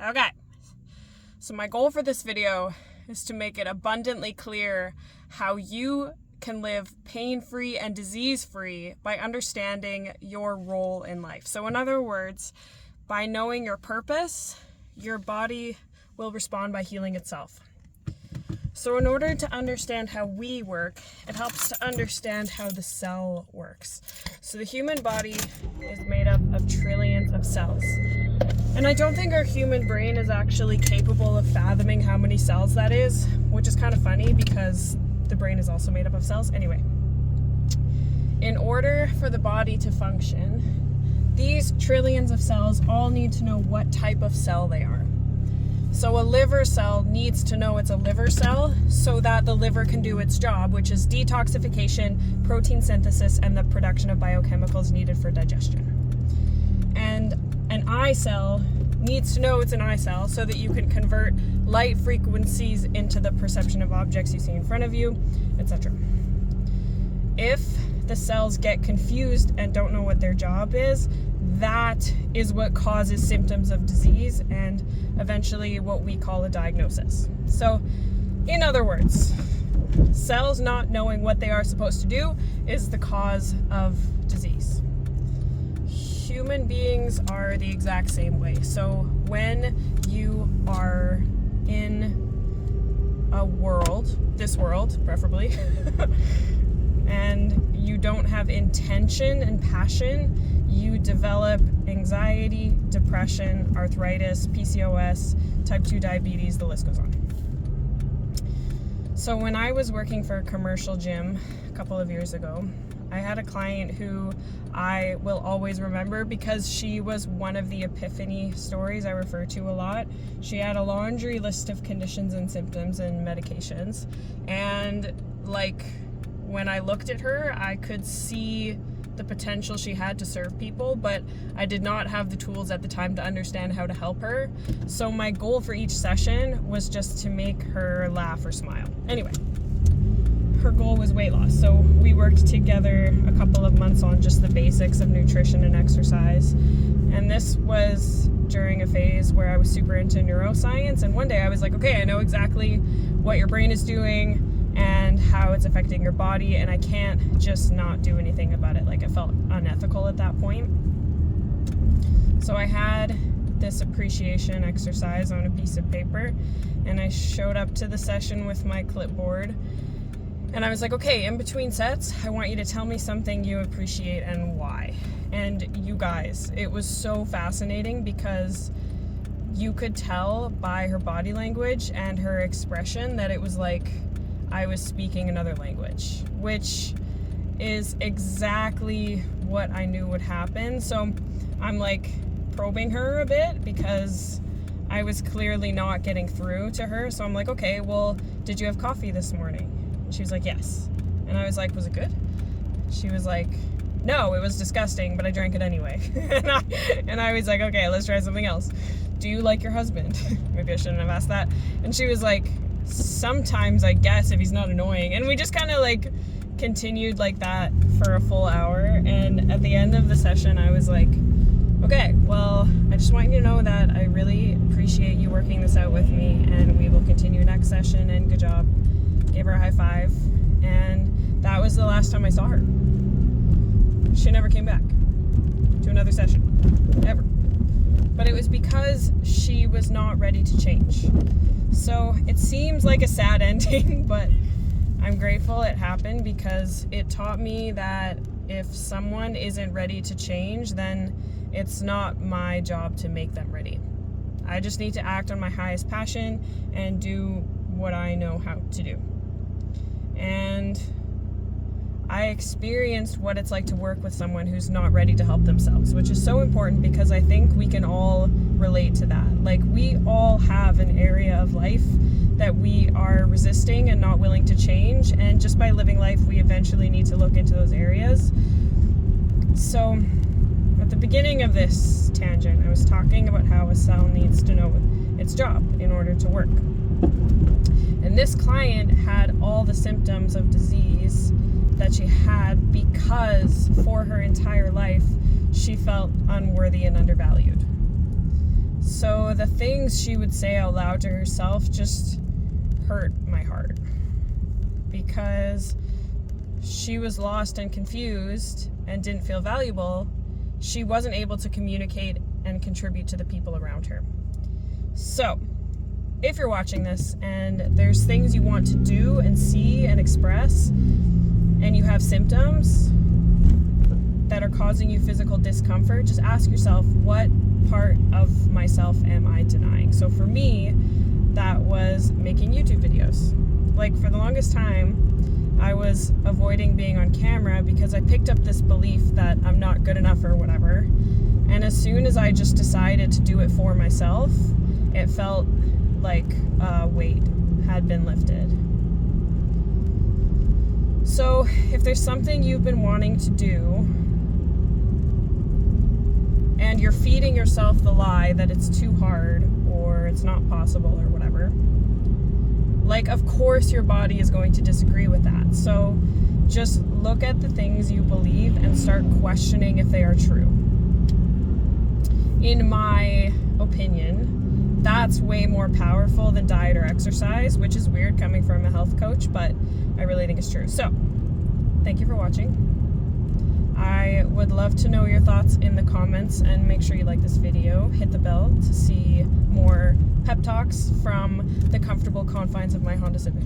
Okay, so my goal for this video is to make it abundantly clear how you can live pain-free and disease-free by understanding your role in life. So in other words, by knowing your purpose, your body will respond by healing itself. So in order to understand how we work, it helps to understand how the cell works. So the human body is made up of trillions of cells. And I don't think our human brain is actually capable of fathoming how many cells that is, which is kind of funny because the brain is also made up of cells. Anyway, in order for the body to function, these trillions of cells all need to know what type of cell they are. So a liver cell needs to know it's a liver cell so that the liver can do its job, which is detoxification, protein synthesis, and the production of biochemicals needed for digestion. And an eye cell needs to know it's an eye cell so that you can convert light frequencies into the perception of objects you see in front of you, etc. If the cells get confused and don't know what their job is, that is what causes symptoms of disease and eventually what we call a diagnosis. So, in other words, cells not knowing what they are supposed to do is the cause of disease. Human beings are the exact same way. So when you are in a world, this world preferably, and you don't have intention and passion, you develop anxiety, depression, arthritis, PCOS, type 2 diabetes, the list goes on. So when I was working for a commercial gym a couple of years ago, I had a client who I will always remember because she was one of the epiphany stories I refer to a lot. She had a laundry list of conditions and symptoms and medications. And when I looked at her, I could see the potential she had to serve people, but I did not have the tools at the time to understand how to help her. So my goal for each session was just to make her laugh or smile. Anyway, her goal was weight loss. So we worked together a couple of months on just the basics of nutrition and exercise. And this was during a phase where I was super into neuroscience. And one day I was like, okay, I know exactly what your brain is doing and how it's affecting your body, and I can't just not do anything about it. It felt unethical at that point. So I had this appreciation exercise on a piece of paper, and I showed up to the session with my clipboard, and I was like, okay, in between sets, I want you to tell me something you appreciate and why. And you guys, it was so fascinating because you could tell by her body language and her expression that it was like I was speaking another language, which is exactly what I knew would happen. So I'm probing her a bit because I was clearly not getting through to her. So I'm like, okay, well, did you have coffee this morning? And she was like, yes. And I was like, was it good? She was like, no, it was disgusting, but I drank it anyway. and I was like, okay, let's try something else. Do you like your husband? Maybe I shouldn't have asked that. And she was like, sometimes, I guess, if he's not annoying. And we just kind of continued like that for a full hour. And at the end of the session, I was like, okay, well, I just want you to know that I really appreciate you working this out with me, and we will continue next session, and good job. Gave her a high five, and that was the last time I saw her. She never came back to another session, ever. But it was because she was not ready to change. So it seems like a sad ending, but I'm grateful it happened because it taught me that if someone isn't ready to change, then it's not my job to make them ready. I just need to act on my highest passion and do what I know how to do. And I experienced what it's like to work with someone who's not ready to help themselves, which is so important because I think we can all relate to that. We all have an area of life that we are resisting and not willing to change, and just by living life, we eventually need to look into those areas. So at the beginning of this tangent, I was talking about how a cell needs to know its job in order to work. And this client had all the symptoms of disease that she had because for her entire life she felt unworthy and undervalued. So the things she would say out loud to herself just hurt my heart, because she was lost and confused and didn't feel valuable. She wasn't able to communicate and contribute to the people around her. So if you're watching this and there's things you want to do and see and express, and you have symptoms that are causing you physical discomfort, just ask yourself, what part of myself am I denying? So for me, that was making YouTube videos. Like, for the longest time, I was avoiding being on camera because I picked up this belief that I'm not good enough or whatever. And as soon as I just decided to do it for myself, it felt like a weight had been lifted. So if there's something you've been wanting to do and you're feeding yourself the lie that it's too hard or it's not possible or whatever, like, of course your body is going to disagree with that. So just look at the things you believe and start questioning if they are true. In my opinion, that's way more powerful than diet or exercise, which is weird coming from a health coach, but I really think it's true. So thank you for watching. I would love to know your thoughts in the comments, and make sure you like this video. Hit the bell to see more pep talks from the comfortable confines of my Honda Civic.